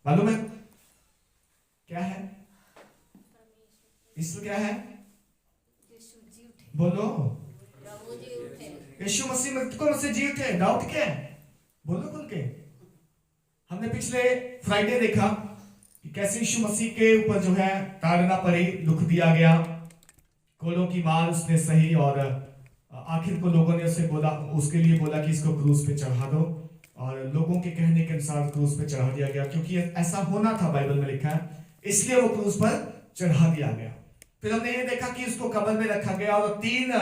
मालूम है क्या है? यीशु क्या है? बोलो। यीशु मसीह मृतकों में से जी उठे। डाउट क्या है? बोलो खुल के। हमने पिछले फ्राइडे देखा कि कैसे यीशु मसीह के ऊपर जो है ताड़ना पड़ी, दुख दिया गया, कोलों की मार उसने सही, और आखिर को लोगों ने उसे बोला, उसके लिए बोला कि इसको क्रूस पे चढ़ा दो, और लोगों के कहने के अनुसार क्रूस पे चढ़ा दिया गया, क्योंकि ऐसा होना था, बाइबल में लिखा है, इसलिए वो क्रूस पर चढ़ा दिया गया। फिर हमने ये देखा कि उसको कब्र में रखा गया, और 3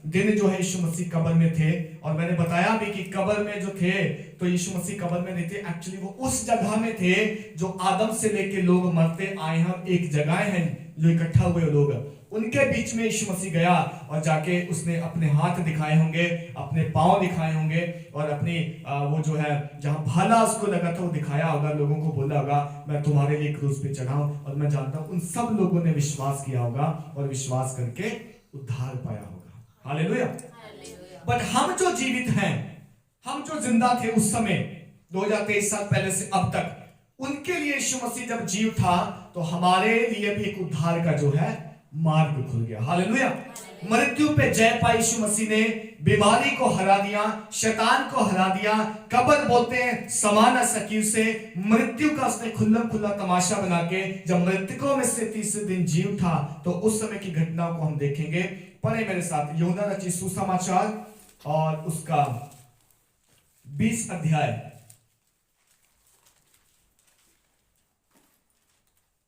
दिन जो है यीशु मसीह कब्र में थे। और मैंने बताया भी कि कब्र में जो थे, तो यीशु मसीह कब्र में नहीं थे, एक्चुअली वो उस जगह में थे जो आदम से लेके लोग मरते आए हैं। एक जगह है जो इकट्ठा हुए लोग, उनके बीच में यीशु मसीह गया और जाके उसने अपने हाथ दिखाए होंगे, अपने पांव दिखाए होंगे, और अपनी वो जो है जहां भाला उसको लगा था वो दिखाया होगा, लोगों को बोला होगा मैं तुम्हारे लिए क्रूस पे चढ़ा हूं। और मैं जानता हूं उन सब लोगों ने विश्वास किया होगा और विश्वास करके उद्धार पाया होगा। हालेलुया। बट हम जो जीवित हैं, हम जो जिंदा थे उस समय 2023 साल पहले से अब तक, उनके लिए यीशु मसीह जब जीव था तो हमारे लिए भी एक उद्धार का जो है मार्ग खुल गया। हालेलुया। मृत्यु पे जय पाई यीशु मसीह ने, बीमारी को हरा दिया, शैतान को हरा दिया। कब्र बोलते हैं समा न सकी उसे, मृत्यु का उसने खुल्लम खुल्ला तमाशा बना के जब मृतकों में से तीसरे दिन जी उठा, तो उस समय की घटनाओं को हम देखेंगे। पढ़े मेरे साथ यूहन्ना रचित सुसमाचार और उसका 20 अध्याय।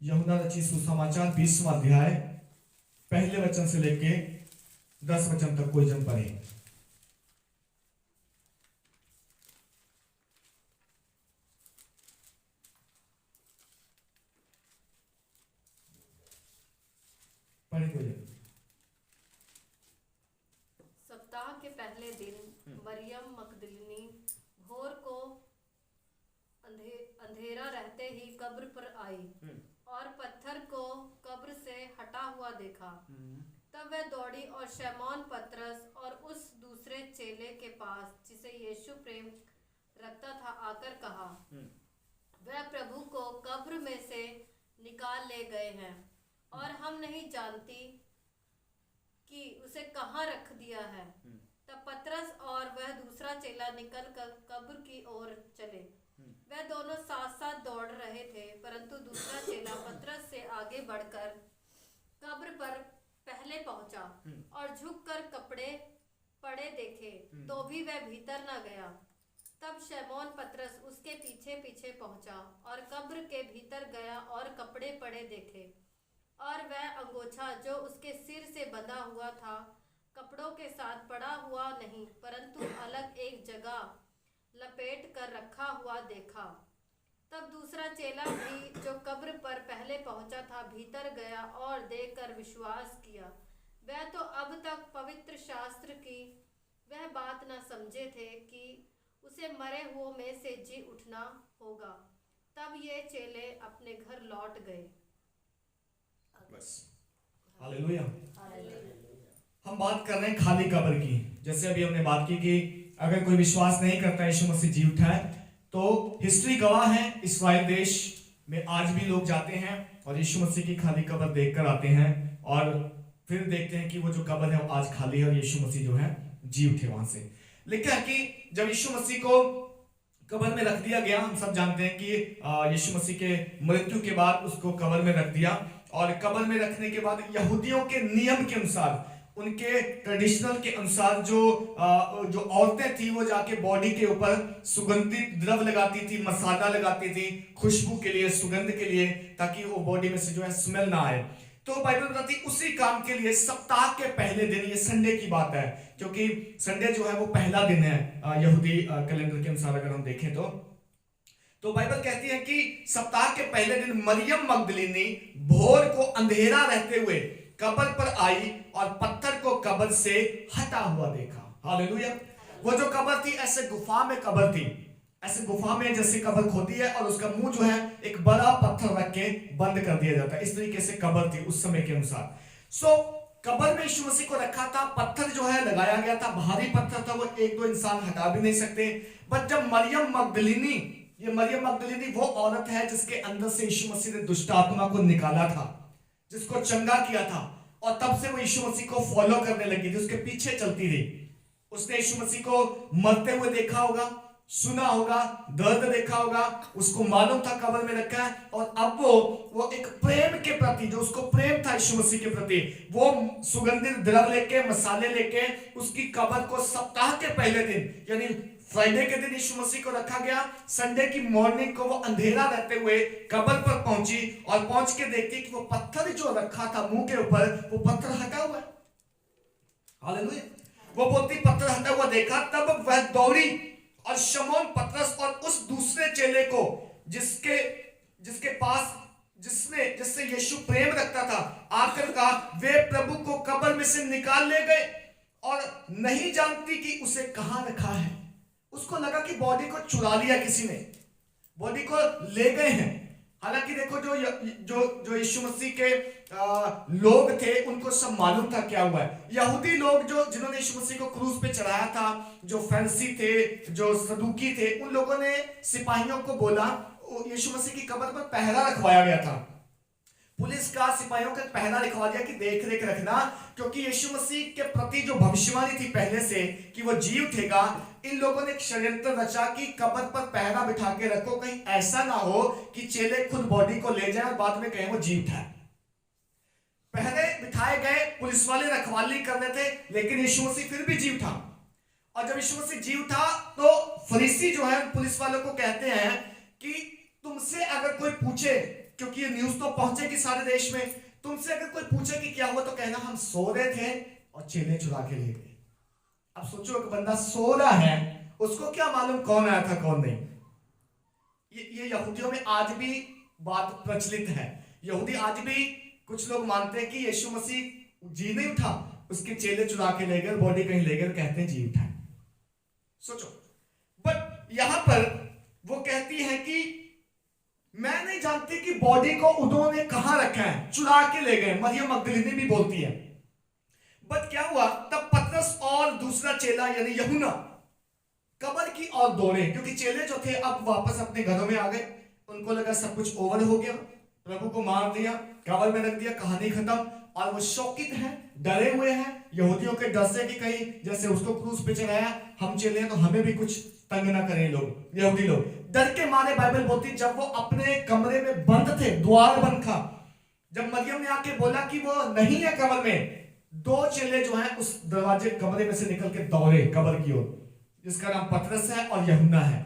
यूहन्ना रचित सुसमाचार 20वां अध्याय, पहले वचन से लेके 10 वचन तक कोई जन पढ़े। पढ़े कोई जन। सप्ताह के पहले दिन मरियम मगदलिनी भोर को अंधेरा रहते ही कब्र पर आई और पत्थर को कब्र से हटा हुआ देखा। तब वह दौड़ी और शमौन पतरस और उस दूसरे चेले के पास जिसे यीशु प्रेम रखता था आकर कहा, वह प्रभु को कब्र में से निकाल ले गए हैं और हम नहीं जानती कि उसे कहाँ रख दिया है। तब पतरस और वह दूसरा चेला निकल कर कब्र की ओर चले। वह दोनों साथ साथ दौड़ रहे थे, परंतु दूसरा चेला पतरस से आगे बढ़कर कब्र पर पहले पहुंचा और झुककर कपड़े पड़े देखे, तो भी वह भीतर न गया। तब शमौन पतरस उसके पीछे पीछे पहुंचा और कब्र के भीतर गया और कपड़े पड़े देखे, और वह अंगोछा जो उसके सिर से बंधा हुआ था कपड़ों के साथ पड़ा हुआ नहीं, परंतु अलग एक जगह लपेट कर रखा हुआ देखा। तब दूसरा चेला भी जो कब्र पर पहले पहुंचा था भीतर गया और देखकर विश्वास किया। वह तो अब तक पवित्र शास्त्र की वह बात न समझे थे कि उसे मरे हुओं में से जी उठना होगा। तब ये चेले अपने घर लौट गए। बस। हालेलुया। हम बात कर रहे हैं खाली कब्र की। जैसे अभी हमने बात की कि अगर कोई विश्वास नहीं करता यीशु मसीह जी उठा है, तो हिस्ट्री गवाह है, इस्राएल देश में आज भी लोग जाते हैं और यीशु मसीह की खाली कब्र देखकर आते हैं, और फिर देखते हैं कि वो जो कब्र है वो आज खाली है और यीशु मसीह जो है जी उठे वहां से। लिखा है कि जब यीशु मसीह को कब्र में रख दिया गया, हम सब जानते हैं कि यीशु मसीह के मृत्यु के बाद उसको कब्र में रख दिया, और कब्र में रखने के बाद यहूदियों के नियम के अनुसार, उनके ट्रेडिशनल के अनुसार जो औरतें थी वो जाके बॉडी के ऊपर सुगंधित द्रव्य लगाती थी, मसाला लगाती थी खुशबू के लिए, सुगंध के लिए, ताकि वो बॉडी में से जो है स्मेल ना आए। तो बाइबल बताती उसी काम के लिए सप्ताह के पहले दिन, ये संडे की बात है क्योंकि संडे जो है वो पहला दिन है यहूदी कैलेंडर के अनुसार अगर हम देखें तो बाइबल कहती है कि सप्ताह के पहले दिन मरियम मगदलिनी भोर को अंधेरा रहते हुए कब्र पर आई और पत्थर को कब्र से हटा हुआ देखा। हालेलुया। वो जो कब्र थी ऐसे गुफा में कब्र थी, ऐसे गुफा में जैसे कब्र खोदी है और उसका मुंह जो है एक बड़ा पत्थर रख के बंद कर दिया जाता है, इस तरीके से कब्र थी उस समय के अनुसार। सो कब्र में यीशु मसीह को रखा था, पत्थर जो है लगाया गया था, भारी पत्थर था, वो एक दो इंसान हटा भी नहीं सकते। बट जब मरियम मगदलिनी ये मरियम मगदलीनी वो औरत है जिसके अंदर से यीशु मसीह ने दुष्ट आत्मा को निकाला था, जिसको चंगा किया था, और तब से वो यीशु मसीह को फॉलो करने लगी थी, उसके पीछे चलती रही। उसने यीशु मसीह को मरते हुए देखा होगा, सुना होगा, दर्द देखा होगा, उसको मालूम था कब्र में रखा है, और अब वो एक प्रेम के प्रति, जो उसको प्रेम था यीशु मसीह के प्रति, वो सुगंधित द्रव्य लेके, मसाले लेके उसकी कब्र को सप्ताह के पहले दिन यानी फ्राइडे के दिन यीशु मसीह को रखा गया। संडे की मॉर्निंग को वो अंधेरा रहते हुए कब्र पर पहुंची, और पहुंच के देखती कि वो पत्थर जो रखा था मुंह के ऊपर, वो पत्थर हटा हुआ है। हालेलुया। वो बोलती पत्थर हटा हुआ देखा, तब वह दौड़ी और शमौन पतरस और उस दूसरे चेले को जिसके पास जिससे यीशु प्रेम रखता था, आकर का वे प्रभु को कब्र में से निकाल ले गए और नहीं जानती कि उसे कहां रखा है। उसको लगा कि बॉडी को चुरा लिया किसी ने, बॉडी को ले गए हैं। हालांकि देखो जो यीशु मसीह के लोग थे उनको सब मालूम था क्या हुआ है। यहूदी लोग जिन्होंने यीशु मसीह को क्रूस पे चढ़ाया था, जो फैंसी थे, जो सदूकी थे, उन लोगों ने सिपाहियों को बोला, यीशु मसीह की कब्र पर पहरा रखवाया गया था, पुलिस का सिपाहियों का पहरा लिखवा दिया कि देख रेख रखना, क्योंकि यीशु मसीह के प्रति जो भविष्यवाणी थी पहले से कि वो जी उठेगा, इन लोगों ने एक षड्यंत्र रचा कि कब्र पर पहरा बिठा के रखो, कहीं ऐसा ना हो कि चेले खुद बॉडी को ले जाए और बाद में कहें वो जी उठा है। पहरे बिठाए गए, पुलिस वाले रखवाली कर रहे थे, लेकिन यीशु मसीह फिर भी जी उठा। और जब यीशु मसीह जी उठा तो फरीसी जो है पुलिस वालों को कहते हैं कि तुमसे अगर कोई पूछे, क्योंकि ये न्यूज तो पहुंचेगी सारे देश में, तुमसे अगर कोई पूछे कि क्या हुआ तो कहना हम सो रहे थे और चेले चुरा के ले गए। अब सोचो एक बंदा सो रहा है, उसको क्या मालूम कौन आया था कौन नहीं। ये यहूदियों में आज भी बात प्रचलित है। यहूदी आज भी कुछ लोग मानते हैं कि यीशु मसीह जी नहीं उठा, उसके चेले चुरा के ले गए, बॉडी कहीं ले गए, कहते हैं जी उठा। सोचो, बट यहां पर वो कहती है कि मैं नहीं जानती कि बॉडी को उन्होंने कहां रखा है, चुरा के ले गए। मरियम मगदलीनी भी बोलती है। बट क्या हुआ, तब पतरस और दूसरा चेला यानी यूहन्ना कब्र की ओर दौड़े, क्योंकि चेले जो थे अब वापस अपने घरों में आ गए। उनको लगा सब कुछ ओवर हो गया, प्रभु को मार दिया, कब्र में रख दिया, कहानी खत्म। और वो शौकित हैं, डरे हुए हैं, यहूदियों के डर से कि कहीं जैसे उसको क्रूस पे चढ़ाया, हम चले तो हमें भी कुछ तंग ना करें लोग, यहूदी लोग। डर के मारे बाइबल बोलती जब वो अपने कमरे में बंद थे, द्वार बंद था, जब मरियम ने आके बोला कि वो नहीं है कब्र में, दो चेले जो हैं उस दरवाजे कमरे में से निकल के दौड़े कब्र की ओर, जिसका नाम पतरस है और यूहन्ना है,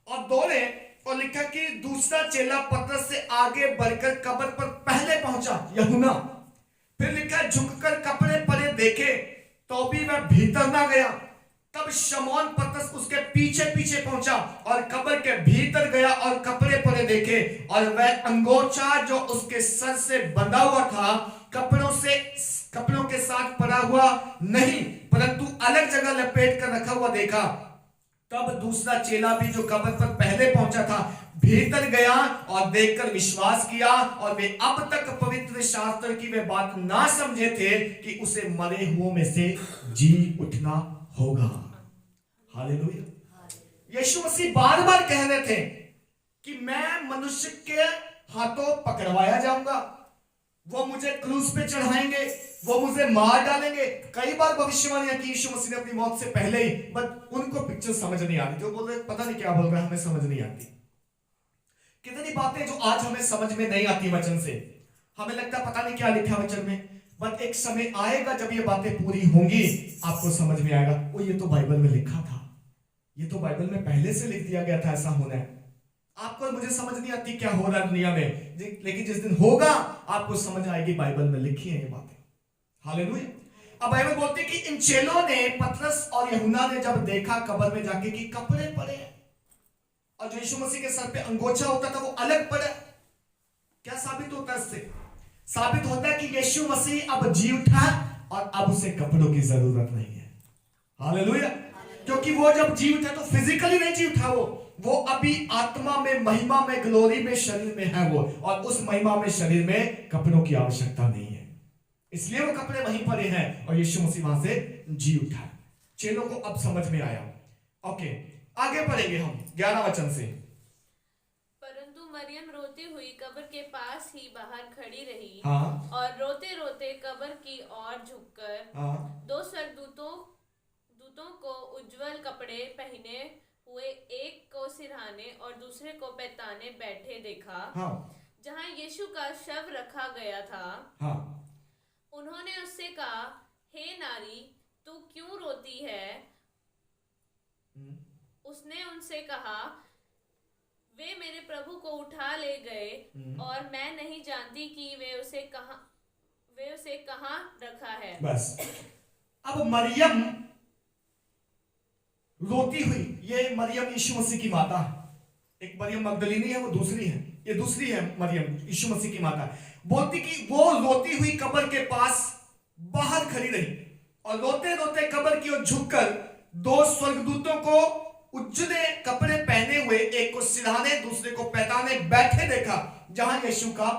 और दौड़े। और लिखा कि दूसरा चेला पतरस से आगे बढ़कर कब्र पर पहले पहुंचा, यूहन्ना। फिर लिखा झुककर कपड़े परे देखे तो भी वह भीतर ना गया। तब शमौन पतरस उसके पीछे पीछे पहुंचा और कब्र के भीतर गया और कपड़े परे देखे, और वह अंगोछा जो उसके सर से बंधा हुआ था कपड़ों के साथ पड़ा हुआ नहीं, परंतु अलग जगह लपेट कर रखा हुआ देखा। तब दूसरा चेला भी जो कब्र पर पहले पहुंचा था भीतर गया और देखकर विश्वास किया, और वे अब तक पवित्र शास्त्र की वे बात ना समझे थे कि उसे मरे हुओं में से जी उठना होगा। हालेलुया। यीशु मसीह बार बार कह रहे थे कि मैं मनुष्य के हाथों पकड़वाया जाऊंगा, वो मुझे क्रूस पे चढ़ाएंगे, वो मुझे मार डालेंगे। कई बार भविष्यवाणियां की यीशु मसीह ने अपनी मौत से पहले ही, बट उनको पिक्चर समझ नहीं आती, जो बोल रहे पता नहीं क्या बोल रहे, हमें समझ नहीं आती। कितनी बातें जो आज हमें समझ में नहीं आती वचन से, हमें लगता पता नहीं क्या लिखा वचन में, बट एक समय आएगा जब ये बातें पूरी होंगी, आपको समझ में आएगा वो ये तो बाइबल में लिखा था, ये तो बाइबल में पहले से लिख दिया गया था, ऐसा होना है। आपको मुझे समझ नहीं आती क्या हो रहा है दुनिया में, लेकिन जिस दिन होगा आपको समझ आएगी, बाइबल में लिखी है ये बातें। हालेलुया। अब बाइबल बोलती है कि इन चेलों ने, पतरस और यूहन्ना ने जब देखा कब्र में जाके कि कपड़े पड़े हैं और जो यीशु मसीह के सर पे अंगोछा होता था वो अलग पड़ा, क्या साबित होता है इससे? साबित होता है कि यीशु मसीह अब जी उठा और अब उसे कपड़ों की जरूरत नहीं है। हालेलुया। क्योंकि वो जब जी उठा तो फिजिकली नहीं जी उठा, वो अभी आत्मा में, महिमा में, ग्लोरी में, शरीर में है वो, और उस महिमा में, शरीर में कपड़ों की आवश्यकता नहीं है, इसलिए वो कपड़े वहीं पड़े हैं और यीशु मसीह वहां से जी उठा। चेलों को अब समझ में आया। ओके, आगे पढ़ेंगे हम 11 वचन से। मरियम रोती हुई कब्र के पास ही बाहर खड़ी रही हाँ और रोते रोते कब्र की ओर झुककर हाँ दो दूतों को उज्जवल कपड़े पहने हुए, एक को सिरहाने और दूसरे को पैताने बैठे देखा, हाँ जहाँ यीशु का शव रखा गया था। हाँ उन्होंने उससे कहा, हे नारी, तू क्यों रोती है? उसने उनसे कहा, वे मेरे प्रभु को उठा ले गए और मैं नहीं जानती कि वे उसे कहाँ रखा है। बस अब मरियम रोती हुई, ये मरियम यीशु मसीह की माता है। एक मरियम मगदलीनी है, वो दूसरी है, ये दूसरी है मरियम यीशु मसीह की माता। बोलती कि वो रोती हुई कब्र के पास बाहर खड़ी रही और रोते रोते कब्र की ओर झुककर दो स्वर्गदूतों को उज्जले कपड़े पहने हुए, एक को सिरहाने दूसरे को पैताने बैठे देखा, जहां यीशु का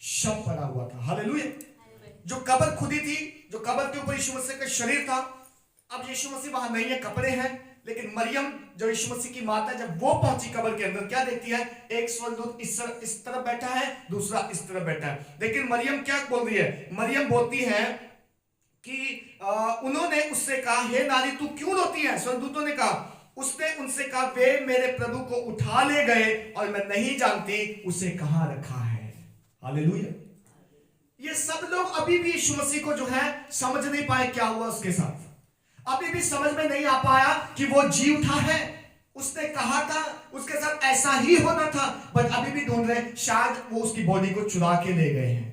शव पड़ा हुआ था। हालेलुया। जो कब्र खुदी थी, जो कब्र के ऊपर यीशु मसीह का शरीर था, अब यीशु मसीह वहां नहीं है, कपड़े हैं। लेकिन मरियम जो यीशु मसीह की माता, जब वो पहुंची कब्र के अंदर, क्या देखती है? एक स्वर्गदूत इस तरफ बैठा है, दूसरा इस तरफ बैठा है। लेकिन मरियम क्या बोल रही है? मरियम बोलती है कि उन्होंने उससे कहा, हे नारी, तू क्यों रोती है? स्वर्गदूतों ने कहा, उसने उनसे कहा, वे मेरे प्रभु को उठा ले गए और मैं नहीं जानती उसे कहां रखा है। हालेलुया। ये सब लोग अभी भी यीशु मसीह को जो है समझ नहीं पाए क्या हुआ उसके साथ। अभी भी समझ में नहीं आ पाया कि वो जी उठा है, उसने कहा था उसके साथ ऐसा ही होना था, बट अभी भी ढूंढ रहे, शायद वो उसकी बॉडी को चुरा के ले गए हैं।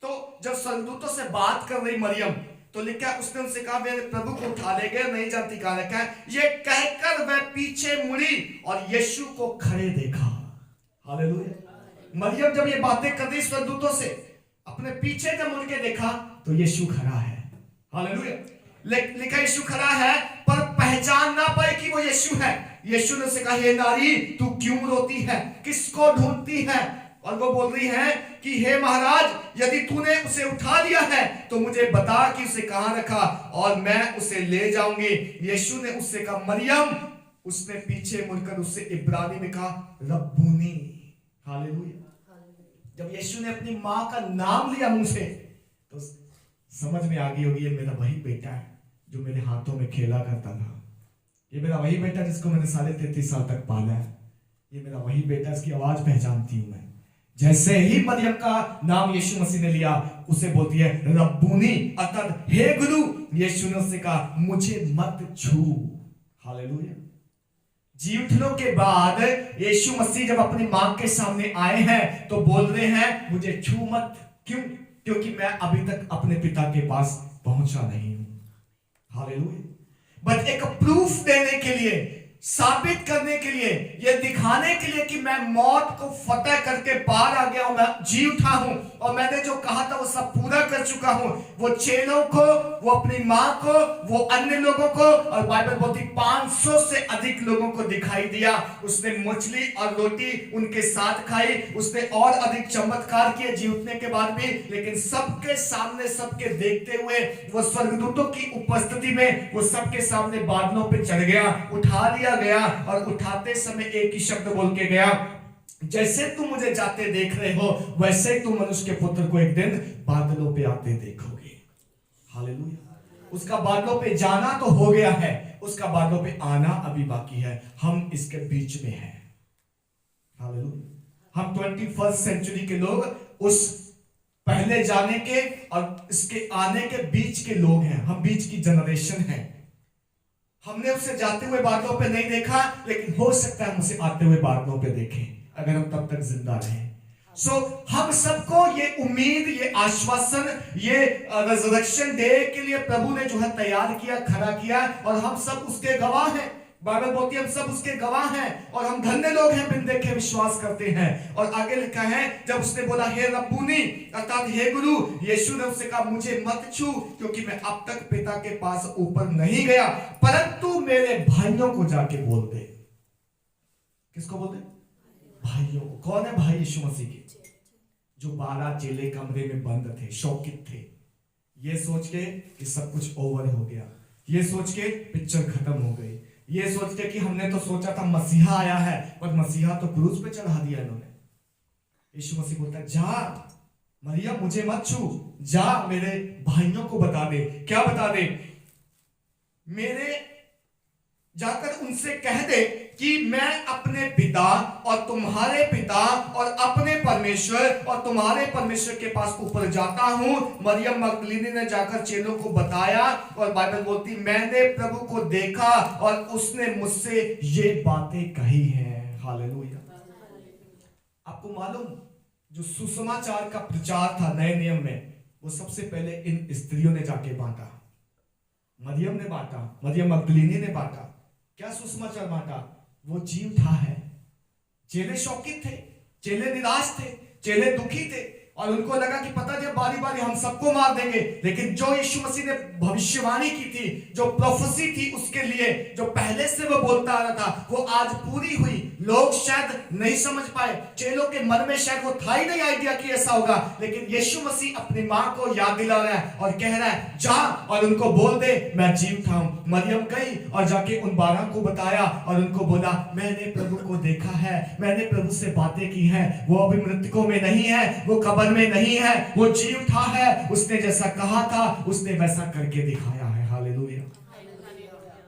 तो जब स्वर्गदूतों से बात कर रही मरियम, तो लिखा उसने उनसे कहा, मेरे प्रभु को उठा ले गए, नहीं जानती कहां रखा है। ये कहकर वह पीछे मुड़ी और यीशु को खड़े देखा। हालेलुया। मरियम जब ये बातें कर रही स्वर्गदूतों से, अपने पीछे जब मुड़ के देखा तो यीशु खड़ा है। हालेलुया। लिखा यीशु खड़ा है, पर पहचान ना पाए कि वो यीशु है। यीशु ने उसे कहा, हे नारी, तू क्यों रोती है? किसको ढूंढती है? और वो बोल रही है कि हे महाराज, यदि तूने उसे उठा लिया है तो मुझे बता कि उसे कहां रखा और मैं उसे ले जाऊंगी। यीशु ने उससे कहा, मरियम। उसने पीछे मुड़कर उससे इब्रानी में कहा, रब्बूनी। हालेलुया। जब यीशु ने अपनी मां का नाम लिया मुंह से, तो समझ में आ गई होगी, ये मेरा वही बेटा है जो मेरे हाथों में खेला करता था। ये मेरा वही बेटा जिसको मैंने 33.5 साल तक पाला है। ये मेरा वही बेटा, इसकी आवाज पहचानती हूं मैं। जैसे ही मरियम का नाम यीशु मसीह ने लिया, उसे बोलती है रब्बूनी, अर्थात हे गुरु। यीशु ने उससे कहा, मुझे मत छू। हालेलुया। जी उठने के बाद यीशु मसीह जब अपनी मां के सामने आए हैं तो बोल रहे हैं, मुझे छू मत। क्यों? क्योंकि मैं अभी तक अपने पिता के पास पहुंचा नहीं हूं। हालेलुया। बट एक प्रूफ देने के लिए, साबित करने के लिए, यह दिखाने के लिए कि मैं मौत को फतेह करके पार आ गया हूं, मैं जी उठा हूं और मैंने जो कहा था वो सब पूरा कर चुका हूं। वो चेलों को, वो अपनी मां को, वो अन्य लोगों को, और बाइबल बोलती 500 से अधिक लोगों को दिखाई दिया। उसने मछली और रोटी उनके साथ खाई, उसने और अधिक चमत्कार किए जी उठने के बाद भी। लेकिन सबके सामने, सबके देखते हुए, वो स्वर्गदूतों की उपस्थिति में वो सबके सामने बादलों पे चढ़ गया, उठा लिया गया और उठाते समय एक ही शब्द बोल के गया, जैसे तुम मुझे जाते देख रहे हो वैसे ही तुम मनुष्य के पुत्र को एक दिन बादलों पे आते देखोगे। हालेलुया। उसका बादलों पे जाना तो हो गया है, उसका बादलों पे आना अभी बाकी है। हम इसके बीच में हैं। हालेलुया। हम 21st सेंचुरी के लोग उस पहले जाने के और इसके आने के बीच के लोग हैं। हम बीच की जनरेशन हैं। हमने उसे जाते हुए बादलों पे नहीं देखा, लेकिन हो सकता है हम उसे आते हुए बादलों पे देखें अगर हम तब तक जिंदा रहें। हम सबको ये उम्मीद, ये आश्वासन, ये रिजरेक्शन डे के लिए प्रभु ने जो है तैयार किया, खड़ा किया, और हम सब उसके गवाह हैं। बाइबल बोलती है हम सब उसके गवाह हैं और हम धन्य लोग हैं, बिन देखे विश्वास करते हैं। और आगे लिखा है, जब उसने बोला हे रब्बूनी, अर्थात हे गुरु, यीशु ने उससे कहा, मुझे मत छू, क्योंकि मैं अब तक पिता के पास ऊपर नहीं गया, परंतु मेरे भाइयों को जाके बोल दे। किसको बोल दे? भाइयों को। कौन है भाई? यीशु मसीह के। जो 12 चेले कमरे में बंद थे, शौकित थे, ये सोच के कि सब कुछ ओवर हो गया, ये सोच के पिक्चर खत्म हो गई, ये सोच के कि हमने तो सोचा था मसीहा आया है, पर मसीहा तो क्रूस पे चढ़ा दिया इन्होंने। यीशु मसीह बोलता है, जा मरियम मुझे मत छू, जा मेरे भाइयों को बता दे। क्या बता दे? मेरे जाकर उनसे कह दे कि मैं अपने पिता और तुम्हारे पिता और अपने परमेश्वर और तुम्हारे परमेश्वर के पास ऊपर जाता हूं। मरियम मगदलीनी ने जाकर चेलों को बताया और बाइबल बोलती, मैंने प्रभु को देखा और उसने मुझसे ये बातें कही हैं। हालेलुया। आपको मालूम, जो सुसमाचार का प्रचार था नए नियम में, वो सबसे पहले इन स्त्रियों ने जाके बांटा। मरियम ने बांटा, मरियम मगदलीनी ने बांटा। क्या सुसमाचार बांटा? वो जी उठा है। चेले शौकित थे, चेले निराश थे, चेले दुखी थे और उनको लगा कि पता जब बारी बारी हम सबको मार देंगे, लेकिन जो यीशु मसीह ने भविष्यवाणी की थी, जो प्रोफेसी थी उसके लिए, जो पहले से वो बोलता आ रहा था, वो आज पूरी हुई। लोग शायद नहीं समझ पाए, चेलों के मन में शायद वो था ही नहीं आइडिया कि ऐसा होगा, लेकिन यीशु मसीह अपनी मां को याद दिला रहा है और कह रहा है, जा और उनको बोल दे मैं जी उठा हूं। मरियम गई और जाके उन 12 को बताया और उनको बोला, मैंने प्रभु को देखा है, मैंने प्रभु से बातें की हैं, वो अभी मृतकों में नहीं है, वो कब्र में नहीं है, वो जी उठा है, उसने जैसा कहा था उसने वैसा करके दिखाया है। हालेलुया।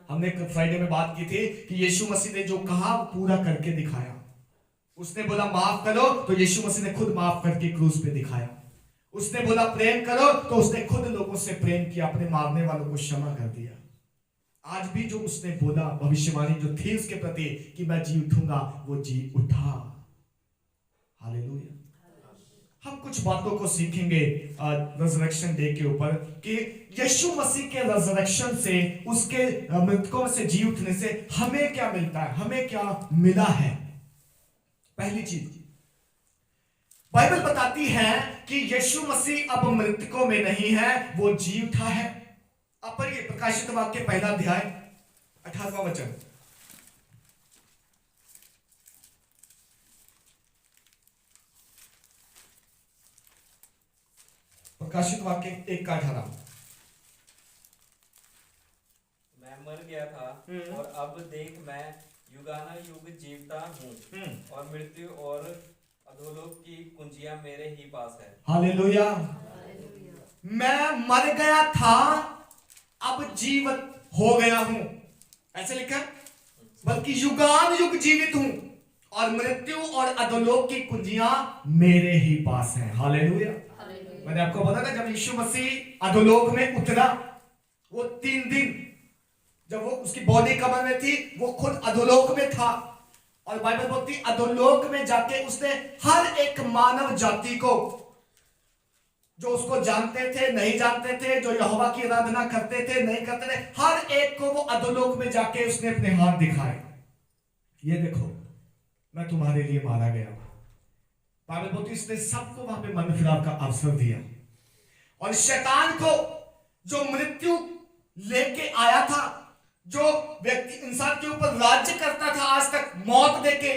हमने फ्राइडे में बात की थी कि यीशु मसीह ने जो कहा पूरा करके दिखाया। उसने बोला माफ करो, तो यीशु मसीह ने खुद माफ करके क्रूस पे दिखाया। उसने बोला प्रेम करो, तो उसने खुद लोगों से प्रेम किया, अपने मारने वालों को क्षमा कर दिया। आज भी जो उसने बोला, भविष्यवाणी जो थी उसके प्रति कि मैं जी उठूंगा, वो जी उठा। हालेलुया। हम कुछ बातों को सीखेंगे रिजरेक्शन डे के ऊपर कि यीशु मसीह के रिजरेक्शन से, उसके मृतकों से जी उठने से हमें क्या मिलता है, हमें क्या मिला है। पहली चीज, बाइबल बताती है कि यीशु मसीह अब मृतकों में नहीं है, वो जी उठा है। अब पढ़िए प्रकाशित वाक्य पहला अध्याय 18वां वचन। प्रकाशित वाक्य 1:18। मैं मर गया था और अब देख मैं युगानुयुग जीवता हूँ और मृत्यु और अधोलोक की कुंजियां मेरे ही पास है। हालेलुया। मैं मर गया था, अब जीवित हो गया हूं, ऐसे लिखा, बल्कि युगानुयुग जीवित हूं और मृत्यु और अधोलोक की कुंजियां मेरे ही पास हैं। हालेलुया। मैंने आपको बताया था जब यीशु मसीह अधोलोक में उतरा, वो 3 दिन जब वो उसकी बॉडी कब्र में थी, वो खुद अधोलोक में था और बाइबल बोलती अधोलोक में जाके उसने हर एक मानव जाति को, जो उसको जानते थे नहीं जानते थे, जो यहोवा की आराधना करते थे नहीं करते थे, हर एक को वो अधोलोक में जाके उसने अपने हाथ दिखाए, ये देखो मैं तुम्हारे लिए मारा गया। बाइबल बोलती इसने सबको वहां पे मन फिराव का अवसर दिया और शैतान को, जो मृत्यु लेके आया था, जो व्यक्ति इंसान के ऊपर राज्य करता था आज तक मौत देके,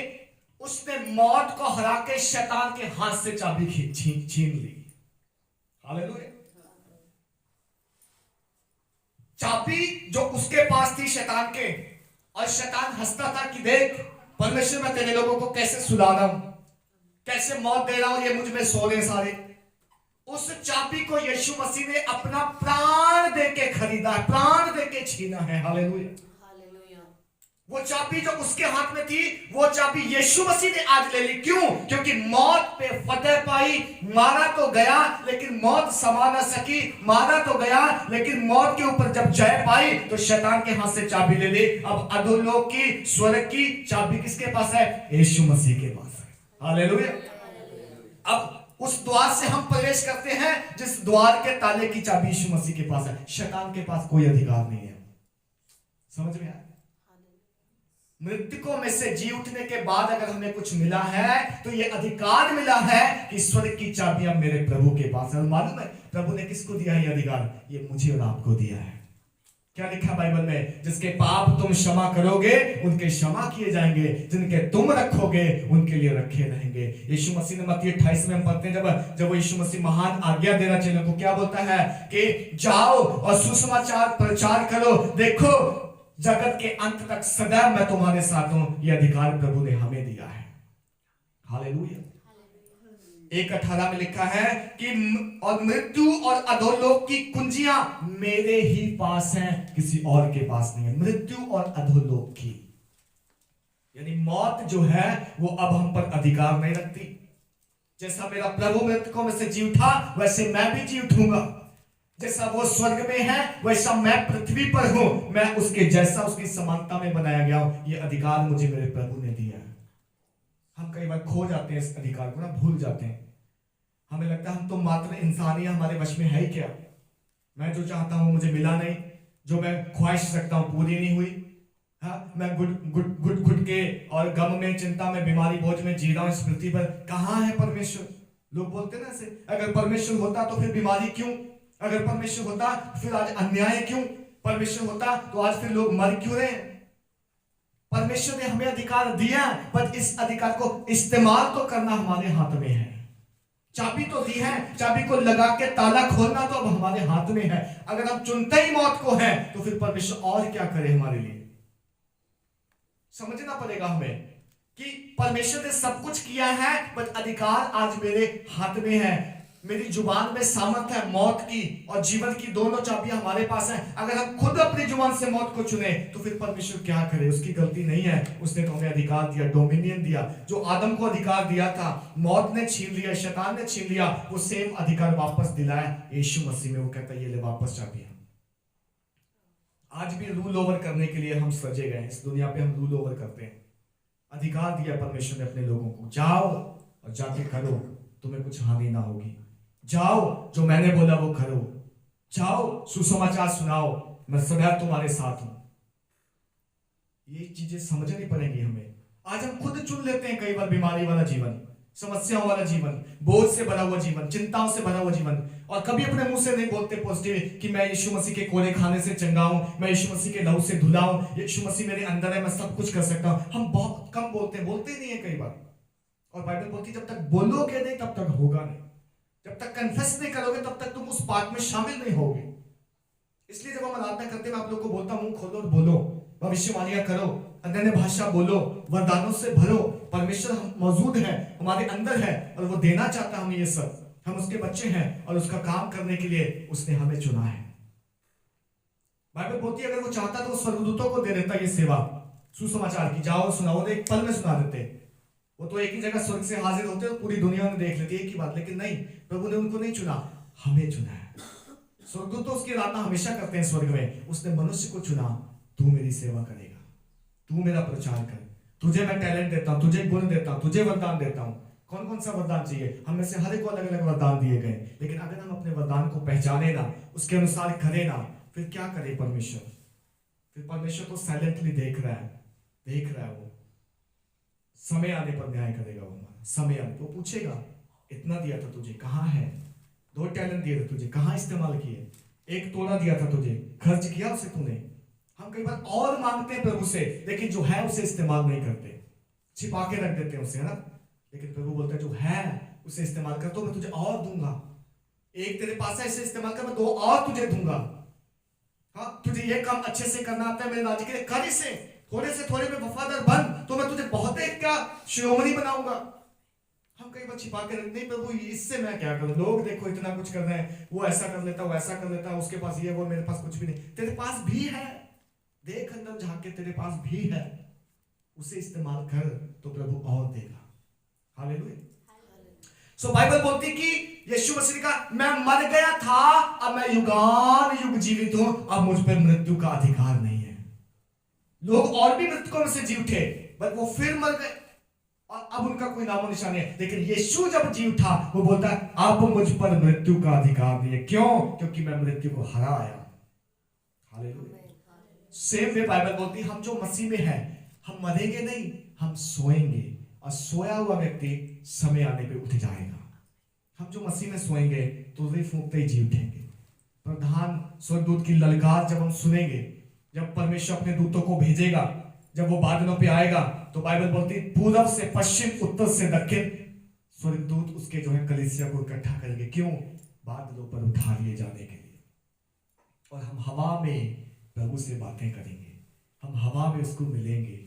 उसने मौत को हरा के शैतान के हाथ से चाबी छीन ली। हालेलुया। चाबी जो उसके पास थी शैतान के, और शैतान हंसता था कि देख परमेश्वर मैं तेरे लोगों को कैसे सुला रहा हूं, कैसे मौत दे रहा हूं, ये मुझ में सो रहे सारे। उस चाबी को यीशु मसीह ने अपना प्राण देके खरीदा, प्राण देके छीना है। हालेलुया। वो चाबी जो उसके हाथ में थी, वो चाबी यीशु मसीह ने आज ले ली। क्यों? क्योंकि मौत पे फतेह पाई। मारा तो गया लेकिन मौत समा न सकी, मारा तो गया लेकिन मौत के ऊपर जब जय पाई तो शैतान के हाथ से चाबी ले ली। अब अधोलोक की, स्वर्ग की चाबी किसके पास है? यीशु मसीह के पास है। हालेलुया। अब उस द्वार से हम प्रवेश करते हैं जिस द्वार के ताले की चाबी यीशु मसीह के पास है। शैतान के पास कोई अधिकार नहीं है। समझ में आया? मृतकों में से जी उठने के बाद अगर हमें कुछ मिला है तो ये अधिकार मिला है कि स्वर्ग की चाबियां मेरे प्रभु के पास है। और मालूम है प्रभु ने किसको दिया है ये अधिकार? ये मुझे और आपको दिया है। क्या लिखा बाइबल में? जिसके पाप तुम क्षमा करोगे उनके क्षमा किए जाएंगे, जिनके तुम रखोगे उनके लिए रखे रहेंगे। यीशु मसीह ने मत्ती 28 में हम पढ़ते हैं, जब वो यीशु मसीह महान आज्ञा देना चेलों को क्या बोलता है कि जाओ और सुसमाचार प्रचार करो। देखो जगत के अंत तक सदैव मैं तुम्हारे साथ हूं। यह अधिकार प्रभु ने हमें दिया है। हालेलुया। 1:18 में लिखा है कि और मृत्यु और अधोलोक की कुंजियां मेरे ही पास हैं, किसी और के पास नहीं है। मृत्यु और अधोलोक की, यानी मौत जो है वो अब हम पर अधिकार नहीं रखती। जैसा मेरा प्रभु मृतकों में से जी उठा, वैसे मैं भी जी उठूंगा। जैसा वो स्वर्ग में है, वैसा मैं पृथ्वी पर हूं। मैं उसके जैसा, उसकी समानता में बनाया गया हूं। ये अधिकार मुझे मेरे प्रभु ने दिया है। हम कई बार खो जाते हैं इस अधिकार को ना, भूल जाते हैं। हमें लगता है हम तो मात्र इंसान ही, हमारे वश में है ही क्या। मैं जो चाहता हूं मुझे मिला नहीं, जो मैं ख्वाहिश रखता हूं पूरी नहीं हुई। हाँ, मैं घुट के और गम में, चिंता में, बीमारी बोझ में जी रहा हूं इस पृथ्वी पर। कहां है परमेश्वर? लोग बोलते ना ऐसे, अगर परमेश्वर होता तो फिर बीमारी क्यों? अगर परमेश्वर होता तो फिर आज अन्याय क्यों? परमेश्वर होता तो आज फिर लोग मर क्यों रहे? परमेश्वर ने हमें अधिकार दिया, पर इस अधिकार को इस्तेमाल तो करना हमारे हाथ में है। चाबी तो दी है, चाबी को लगा के ताला खोलना तो अब हमारे हाथ में है। अगर हम चुनते ही मौत को है तो फिर परमेश्वर और क्या करे हमारे लिए? समझना पड़ेगा हमें कि परमेश्वर ने सब कुछ किया है, पर अधिकार आज मेरे हाथ में है। मेरी जुबान में सामर्थ है मौत की और जीवन की, दोनों चाबियां हमारे पास हैं। अगर हम खुद अपनी जुबान से मौत को चुने तो फिर परमेश्वर क्या करे? उसकी गलती नहीं है, उसने तो हमें अधिकार दिया, डोमिनियन दिया। जो आदम को अधिकार दिया था, मौत ने छीन लिया, शैतान ने छीन लिया, वो सेम अधिकार वापस दिलाया यीशु मसीह में। वो कहता है ये ले वापस चाबियां। आज भी रूल ओवर करने के लिए हम सजे गए। इस दुनिया पे हम रूल ओवर करते हैं। अधिकार दिया परमेश्वर ने अपने लोगों को, जाओ और जाके करो, तुम्हें कुछ हानि ना होगी। जाओ, जो मैंने बोला वो करो। जाओ, सुसमाचार सुनाओ, मैं सदैव तुम्हारे साथ हूं। ये चीजें समझनी पड़ेंगी हमें। आज हम खुद चुन लेते हैं कई बार बीमारी वाला जीवन, समस्याओं वाला जीवन, बोझ से भरा हुआ जीवन, चिंताओं से भरा हुआ जीवन, और कभी अपने मुंह से नहीं बोलते पॉजिटिव कि मैं यीशु मसीह के कोरे खाने से चंगा हूं, मैं यीशु मसीह के लहू से धुला हूं, यीशु मसीह मेरे अंदर है, मैं सब कुछ कर सकता हूं। हम बहुत कम बोलते हैं, बोलते ही नहीं है कई बार। और बाइबल बोलती है जब तक बोलोगे नहीं तब तक होगा नहीं। जब तक कन्फेस नहीं करोगे तब तक तुम उस पार्ट में शामिल नहीं होगे। इसलिए जब हम आराधना करते हैं, मैं आप लोग को बोलता हूं, मुंह खोलो और बोलो, भविष्यवाणियां करो, अन्य भाषा बोलो, वरदानों से भरो। परमेश्वर हम मौजूद है, हमारे अंदर है, और वो देना चाहता है हमें ये सब। हम उसके बच्चे हैं और उसका काम करने के लिए उसने हमें चुना है। बाइबल बोलती है अगर वो चाहता तो स्वर्गदूतों को दे देता ये सेवा सुसमाचार की, जाओ सुनाओ, एक पल में सुना देते। वो तो एक ही जगह स्वर्ग से हाजिर होते और पूरी दुनिया में देख लेती, एक ही बात। लेकिन नहीं, प्रभु ने उनको नहीं चुना, हमें चुना है। स्वर्गदूत तो उसकी आराधना हमेशा करते हैं स्वर्ग में। उसने मनुष्य को चुना, तू मेरी सेवा करेगा, तू मेरा प्रचार कर, तुझे मैं टैलेंट देता हूं, तुझे गुण देता हूं, तुझे वरदान देता हूं। कौन कौन सा वरदान चाहिए? हम में से हर एक को अलग अलग वरदान दिए गए। लेकिन अगर हम अपने वरदान को पहचाने ना, उसके अनुसार करें ना, फिर क्या करे परमेश्वर? फिर परमेश्वर तो साइलेंटली देख रहा है। वो समय आने पर न्याय करेगा। वो हमारा समय आने तो पूछेगा, इतना दिया था तुझे, कहाँ है? 2 टैलेंट दिए थे तुझे, कहाँ इस्तेमाल किए? 1 तोला दिया था तुझे, खर्च किया उसे तूने? हम कई बार और मांगते हैं प्रभु से, लेकिन जो है उसे इस्तेमाल नहीं करते, छिपा के रख देते हैं उसे, है ना। लेकिन प्रभु बोलता है जो है उसे इस्तेमाल कर, तो मैं तुझे और दूंगा। 1 तेरे पास है, इसे इस्तेमाल कर, मैं 2 और तुझे दूंगा। हाँ, तुझे ये काम अच्छे से करना आता है मेरे राज्य के लिए, कर इसे। थोड़े से थोड़े में वफादार बन, तो मैं तुझे बहुत एक का शिरोमणि बनाऊंगा। हम कई बार छिपा के रखते हैं, प्रभु इससे मैं क्या करूं? लोग देखो इतना कुछ कर रहे हैं, वो ऐसा कर लेता, वो ऐसा कर लेता, उसके पास ये, वो, मेरे पास कुछ भी नहीं। तेरे पास भी है, देख अंदर झांक के, तेरे पास भी है, उसे इस्तेमाल कर तो प्रभु और देगा। हालेलुया। सो बाइबल बोलती कि यीशु मसीह ने कहा मैं मर गया था, अब मैं युगान युग जीवित हूं, अब मुझ पर मृत्यु का अधिकार नहीं है। लोग और भी मृतकों में से जी उठे, बट वो फिर मर गए और अब उनका कोई नामो निशान नहीं है। लेकिन यीशु जब जी उठा, वो बोलता है अब मुझ पर मृत्यु का अधिकार नहीं है। क्यों? क्योंकि मैं मृत्यु को हरा आया। हालेलुया। सेम वे बाइबल बोलती है हम जो मसीह में है, हम मरेंगे नहीं, हम सोएंगे, और सोया हुआ व्यक्ति समय आने पे उठ जाएगा। हम जो मसीह में सोएंगे तो वे फूंकते ही जी उठेंगे। प्रधान स्वर्गदूत की ललकार जब हम सुनेंगे, जब परमेश्वर अपने दूतों को भेजेगा, जब वो बादलों पे आएगा, तो बाइबल बोलती है पूरब से पश्चिम, उत्तर से दक्षिण स्वर्गदूत उसके जो है कलीसिया को इकट्ठा करेंगे। क्यों? बादलों पर उठा लिए जाने के लिए। और हम हवा में प्रभु से बातें करेंगे। हम हवा में उसको मिलेंगे,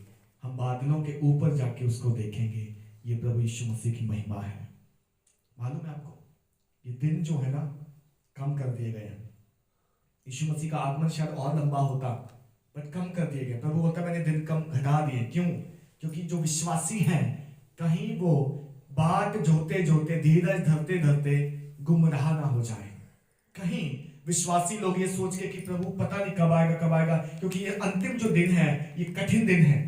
हम बादलों के ऊपर जाके उसको देखेंगे। ये प्रभु यीशु मसीह की महिमा है। मालूम है आपको, ये दिन जो है ना कम कर दिए गए हैं। यीशु मसीह का आगमन शायद और लंबा होता, बट कम कर दिए गए। प्रभु बोलता मैंने दिन कम घटा दिए। क्यों? क्योंकि जो विश्वासी हैं कहीं वो बाट जोते जोते धीरज धरते धरते गुमराह ना हो जाए। कहीं विश्वासी लोग ये सोच के कि प्रभु पता नहीं कब आएगा कब आएगा, क्योंकि ये अंतिम जो दिन है ये कठिन दिन है,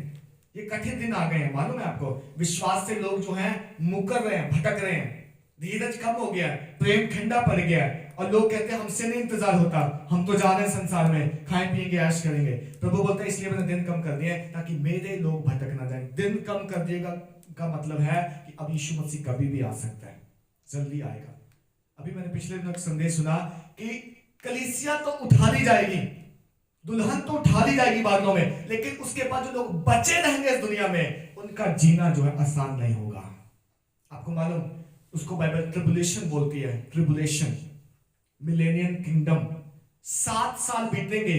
ये कठिन दिन आ गए हैं। मालूम है आपको, विश्वास से लोग जो हैं मुकर रहे हैं, भटक रहे हैं, धीरज कम हो गया है, प्रेम ठंडा पड़ गया है, और लोग कहते हैं हमसे नहीं इंतजार होता, हम तो जा रहे हैं संसार में, खाएं पिएंगे ऐश करेंगे। प्रभु बोलता है इसलिए मैंने दिन कम कर दिए ताकि मेरे लोग भटक ना जाए। दिन कम कर दिएगा का मतलब है कि अब यीशु मसीह कभी भी आ सकता है, जल्दी आएगा। अभी मैंने पिछले दिनों एक संदेश सुना कि कलीसिया तो उठा ली जाएगी, दुल्हन तो उठा ली जाएगी बादलों में, लेकिन उसके बाद जो लोग बचे रहेंगे इस दुनिया में उनका जीना जो है आसान नहीं होगा। आपको मालूम, उसको बाइबल ट्रिबुलेशन बोलती है, ट्रिबुलेशन, मिलेनियम किंगडम। 7 साल बीतेंगे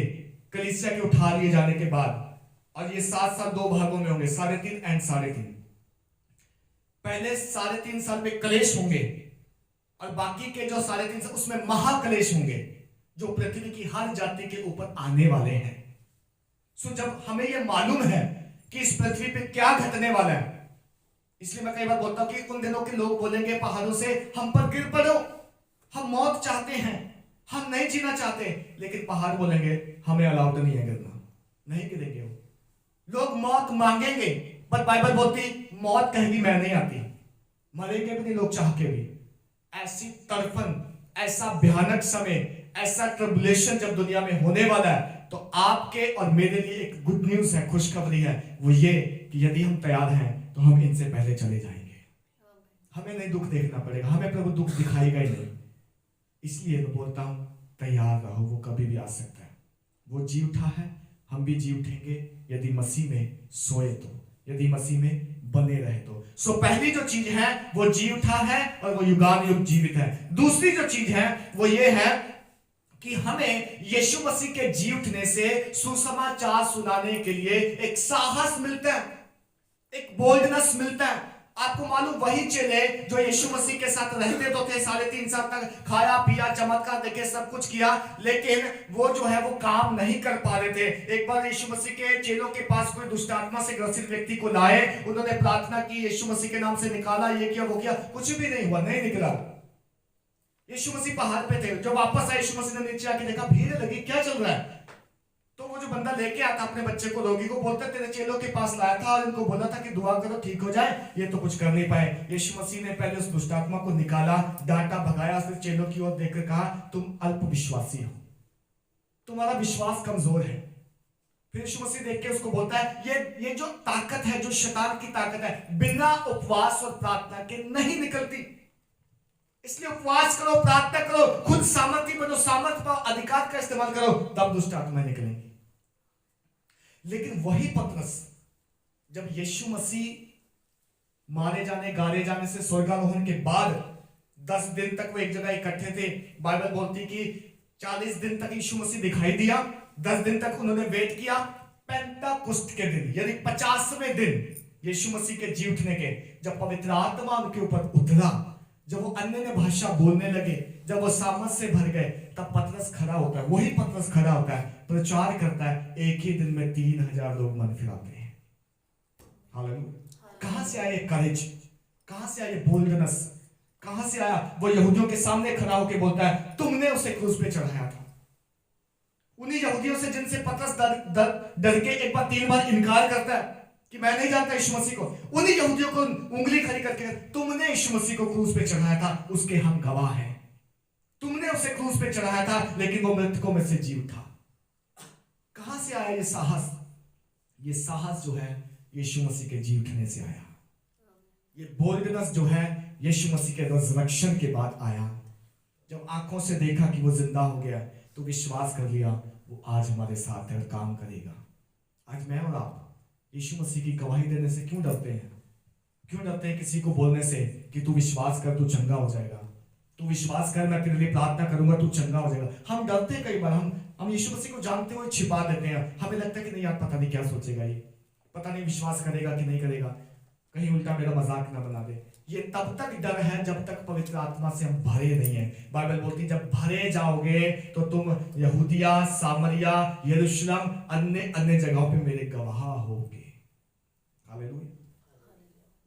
कलीसिया के उठा लिए जाने के बाद, और ये 7 साल 2 भागों में होंगे, 3.5 एंड 3.5। पहले 3.5 साल में कलेश होंगे, और बाकी के जो 3.5 साल उसमें महाकलेश होंगे जो पृथ्वी की हर जाति के ऊपर आने वाले हैं। सो जब हमें यह मालूम है कि इस पृथ्वी पे क्या घटने वाला है, इसलिए मैं कई बार बोलता हूं कि उन दिनों के लोग बोलेंगे पहाड़ों से हम पर गिर पड़ो, हम मौत चाहते हैं, हम नहीं जीना चाहते, लेकिन पहाड़ बोलेंगे हमें अलाउड नहीं है गिरना, नहीं गिरेंगे। वो लोग मौत मांगेंगे, पर बाइबल बोलती मौत कहेगी मैं नहीं आती, मरेंगे भी नहीं लोग चाह के भी। ऐसी तड़फन, ऐसा भयानक समय, ऐसा ट्रिबुलेशन जब दुनिया में होने वाला है, तो आपके और मेरे लिए एक गुड न्यूज है, खुशखबरी है, वो ये कि यदि हम तैयार हैं तो हम इनसे पहले चले जाएंगे। हमें नहीं दुख देखना पड़ेगा, हमें प्रभु दुख दिखाएगा ही नहीं। इसलिए मैं बोलता हूं तैयार रहो, वो कभी भी आ सकता है। वो जी उठा है, हम भी जी उठेंगे यदि मसीह में सोए तो, यदि मसीह में बने रहे तो। सो पहली जो चीज है वो जी उठा है और वो युगान युग जीवित है। दूसरी जो चीज है वो ये है कि हमें यीशु मसीह के जी उठने से सुसमाचार सुनाने के लिए एक साहस मिलता है, एक बोल्डनेस मिलता है। आपको मालूम, वही चेले जो यीशु मसीह के साथ रहते तो थे, 3.5 साल तक खाया पिया चमत्कार देखे सब कुछ किया, लेकिन वो जो है वो काम नहीं कर पा रहे थे। एक बार यीशु मसीह के चेलों के पास कोई दुष्ट आत्मा से ग्रसित व्यक्ति को लाए, उन्होंने प्रार्थना की, यीशु मसीह के नाम से निकाला, ये किया वो किया, कुछ भी नहीं हुआ, नहीं निकला। यीशु मसीह पहाड़ पे थे, जब वापस आए यीशु मसीह ने नीचे आके देखा, भीड़ लगी, क्या चल रहा है? तो वो जो बंदा लेके आता अपने बच्चे को, रोगी को, बोलता तेरे चेलों के पास लाया था और इनको बोला था कि दुआ करो ठीक हो जाए, ये तो कुछ कर नहीं पाए। यीशु मसीह ने पहले उस दुष्ट आत्मा को निकाला, डांटा, भगाया, फिर चेलों की ओर देखकर कहा तुम अल्प विश्वासी हो, तुम्हारा विश्वास कमजोर है। फिर यीशु मसीह देख के उसको बोलता है ये जो ताकत है, जो शैतान की ताकत है, बिना उपवास और प्रार्थना के नहीं निकलती। इसलिए उपवास करो, प्रार्थना करो, खुद सामर्थ्य बनो, सामर्थ्य पाओ, अधिकार का इस्तेमाल करो, तब दुष्ट आत्माएं निकलेंगी। लेकिन वही पतरस जब यीशु मसीह मारे जाने, गाड़े जाने से स्वर्गारोहण के बाद 10 दिन तक वो एक जगह इकट्ठे थे, बाइबल बोलती कि 40 दिन तक यीशु मसीह दिखाई दिया, 10 दिन तक उन्होंने वेट किया। पेंटाकुस्त के दिन यानी 50वें दिन यीशु मसीह के जी उठने के, जब पवित्र आत्मा उनके ऊपर उतरा, जब वो अन्य भाषा बोलने लगे, जब वो सामर्थ से भर गए, तब पतरस खड़ा होता है, वही पतरस खड़ा होता है, प्रचार करता है, एक ही दिन में 3000 लोग मन फिराते हैं। हालेलुया। कहां से आया करेज, कहां से आया बोल्डनेस, कहां से आया? वो यहूदियों के सामने खड़ा होकर बोलता है तुमने उसे क्रूस पे चढ़ाया था। उन्हीं यहूदियों से जिनसे पतरस डर के एक बार 3 बार इनकार करता है कि मैं नहीं जानता यीशु मसीह को, उन्हीं यहूदियों को उंगली खड़ी करके तुमने यीशु मसीह को क्रूस पे चढ़ाया था, उसके हम गवाह हैं। तुमने उसे क्रूस पे चढ़ाया था, लेकिन वो मृतकों में से जी उठा। कहां से आया ये साहस? ये साहस जो है यीशु मसीह के जी उठने से आया। ये बोल्डनेस जो है यीशु मसीह के रिजरेक्शन के बाद आया। जब आंखों से देखा कि वो जिंदा हो गया, तो विश्वास कर लिया वो आज हमारे साथ है और काम करेगा। आज मैं और आप यीशु मसीह की गवाही देने से क्यों डरते हैं? क्यों डरते हैं किसी को बोलने से कि तू विश्वास कर, तू चंगा हो जाएगा? तू विश्वास कर, मैं तेरे लिए प्रार्थना करूंगा, तू चंगा हो जाएगा। हम डरते हैं कई बार, हम यीशु मसीह को जानते हुए छिपा देते हैं। हमें लगता है कि नहीं यार, पता नहीं क्या सोचेगा ये, पता नहीं विश्वास करेगा कि नहीं करेगा, कहीं उल्टा मेरा मजाक ना बना दे। ये तब तक डर है जब तक पवित्र आत्मा से हम भरे नहीं है। बाइबल बोलती है जब भरे जाओगे तो तुम यहूदिया, सामरिया, यरूशलेम, अन्य अन्य जगहों पे मेरे गवाह होगे। हालेलुया।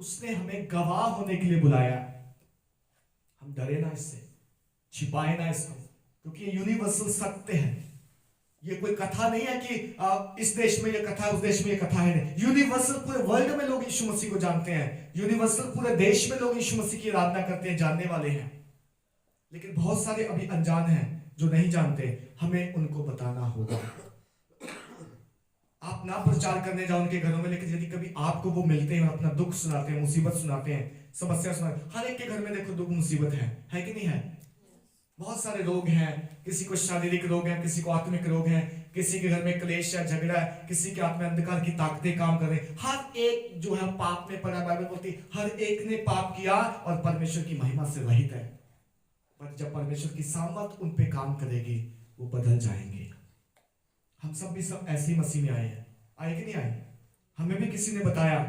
उसने हमें गवाह होने के लिए बुलाया। हम डरे ना इससे, छिपाए ना इसको, क्योंकि ये यूनिवर्सल सत्य है। ये कोई कथा नहीं है कि इस देश में ये कथा, उस देश में ये कथा है। नहीं, यूनिवर्सल पूरे वर्ल्ड में लोग यीशु मसीह को जानते हैं। यूनिवर्सल पूरे देश में लोग यीशु मसीह की आराधना करते हैं, जानने वाले हैं। लेकिन बहुत सारे अभी अनजान हैं जो नहीं जानते, हमें उनको बताना होगा। आप ना प्रचार करने जाओ उनके घरों में, लेकिन यदि कभी आपको वो मिलते हैं और अपना दुख सुनाते हैं, मुसीबत सुनाते हैं, समस्या सुनाते हैं। हर एक के घर में देखो दुख मुसीबत है कि नहीं है? बहुत सारे रोग हैं, किसी को शारीरिक रोग है, किसी को आत्मिक रोग है, किसी के घर में क्लेश या झगड़ा है, किसी के हाथ में अंधकार की ताकतें काम कर रहे हैं। हर एक जो है पाप में पड़ा। बाइबल बोलती हर एक ने पाप किया और परमेश्वर की महिमा से रहित है। पर जब परमेश्वर की सामर्थ उन पे काम करेगी, वो बदल जाएंगे। हम सब भी सब ऐसे ही मसीह में आए हैं, आए कि नहीं आए? हमें भी किसी ने बताया,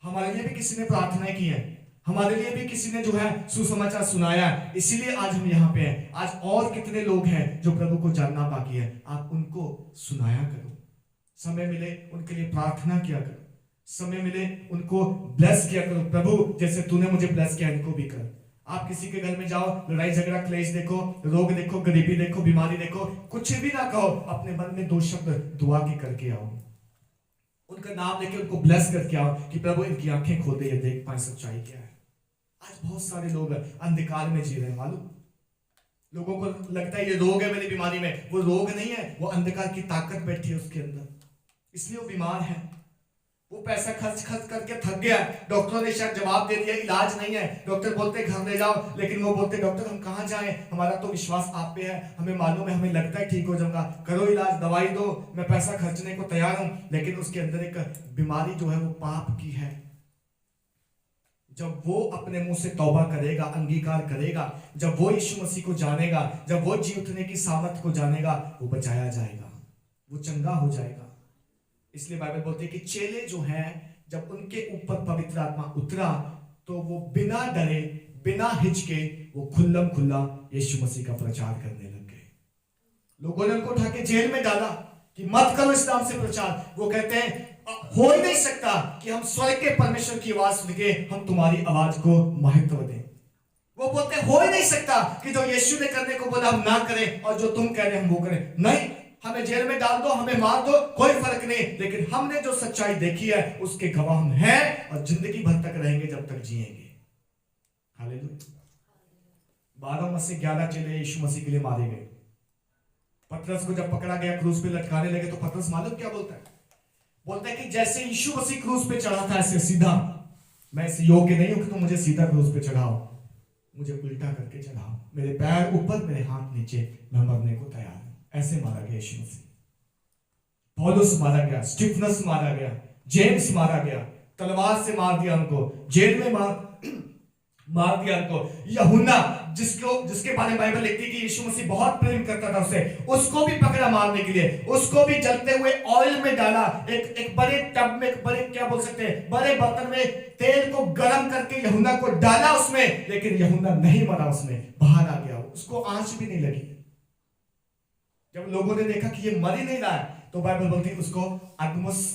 हमारे लिए भी किसी ने प्रार्थना की है, हमारे लिए भी किसी ने जो है सुसमाचार सुनाया, इसीलिए आज हम यहाँ पे हैं। आज और कितने लोग हैं जो प्रभु को जानना बाकी है, आप उनको सुनाया करो। समय मिले उनके लिए प्रार्थना किया करो, समय मिले उनको ब्लेस किया करो। प्रभु जैसे तूने मुझे ब्लेस किया, इनको भी कर। आप किसी के घर में जाओ, लड़ाई झगड़ा क्लेश देखो, रोग देखो, गरीबी देखो, बीमारी देखो, कुछ भी ना कहो, अपने मन में 2 शब्द दुआ के करके आओ, उनका नाम लेके उनको ब्लेस करके आओ कि प्रभु इनकी आंखें खोल दे, ये देख पाए सच्चाई क्या है। आज बहुत सारे लोग अंधकार में जी रहे हैं, मालूम? लोगों को लगता है ये रोग है मेरी बीमारी में, वो रोग नहीं है, वो अंधकार की ताकत बैठी है उसके अंदर, इसलिए वो बीमार है। वो पैसा खर्च करके थक गया, डॉक्टरों ने शायद जवाब दे दिया इलाज नहीं है, डॉक्टर बोलते घर ले जाओ, लेकिन वो बोलते डॉक्टर हम कहाँ जाएं, हमारा तो विश्वास आप पे है, हमें मालूम है, हमें लगता है ठीक हो जाऊंगा, करो इलाज, दवाई दो, मैं पैसा खर्चने को तैयार हूं। लेकिन उसके अंदर एक बीमारी जो है वो पाप की है। जब वो अपने मुंह से तौबा करेगा, अंगीकार करेगा, जब वो यीशु मसीह को जानेगा, जब वो जी उठने की सामर्थ को जानेगा, वो बचाया जाएगा, वो चंगा हो जाएगा। इसलिए बाइबल बोलती है कि चेले जो हैं, जब उनके ऊपर पवित्र आत्मा उतरा तो वो बिना डरे, बिना हिचके, वो खुल्लम खुल्ला यीशु मसीह का प्रचार करने लग गए। लोगों ने उनको उठा के जेल में डाला कि मत करो इस नाम से प्रचार। वो कहते हैं हो ही नहीं सकता कि हम स्वर्ग के परमेश्वर की आवाज सुन के हम तुम्हारी आवाज को महत्व दें। वो बोलते हो ही नहीं सकता कि जो यीशु ने करने को बोला हम ना करें और जो तुम कह रहे हम वो करें। नहीं, हमें जेल में डाल दो, हमें मार दो, कोई फर्क नहीं, लेकिन हमने जो सच्चाई देखी है उसके गवाह हम हैं और जिंदगी भर तक रहेंगे जब तक जिएंगे। हालेलुया। 12 में से 11 चेले यीशु मसीह के लिए मारे गए। पतरस को जब पकड़ा गया, क्रूस पे लटकाने लगे, तो पतरस मालूम क्या बोलता है? बोलता है कि जैसे यीशु मसीह क्रूस पे चढ़ा था ऐसे सीधा, मैं इस योग्य नहीं हूं कि तुम मुझे सीधा क्रूस पे चढ़ाओ, मुझे उल्टा करके चढ़ाओ, मेरे पैर ऊपर, मेरे हाथ नीचे, मैं मरने को तैयार हूं। ऐसे मारा गया यीशु मसीह। पौलुस मारा गया, स्टीफनस मारा गया, जेम्स मारा गया, तलवार से मार दिया उनको, जेल में मार दिया उनको। यूहन्ना जिसके बारे में बाइबल लिखती है कि यीशु मसीह बहुत प्रेम करता था उसको भी पकड़ा मारने के लिए, उसको भी जलते हुए ऑयल में डाला, एक बड़े टब में, एक बड़े क्या बोल सकते हैं, बड़े बर्तन में तेल को गर्म करके यूहन्ना को डाला उसमें, लेकिन यूहन्ना नहीं मरा, उसमें बाहर आ गया, उसको आंच भी नहीं लगी। जब लोगों ने देखा कि ये मर ही नहीं रहा है, तो बाइबल बोलती है उसको अदमस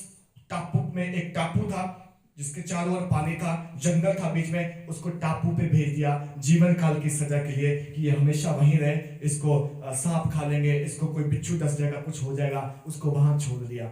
टापू में, एक टापू था जिसके चारों ओर पानी था, जंगल था बीच में, उसको टापू पे भेज दिया जीवन काल की सजा के लिए कि ये हमेशा वहीं रहे, इसको सांप खा लेंगे, इसको कोई बिच्छू डस जाएगा, कुछ हो जाएगा, उसको वहां छोड़ दिया।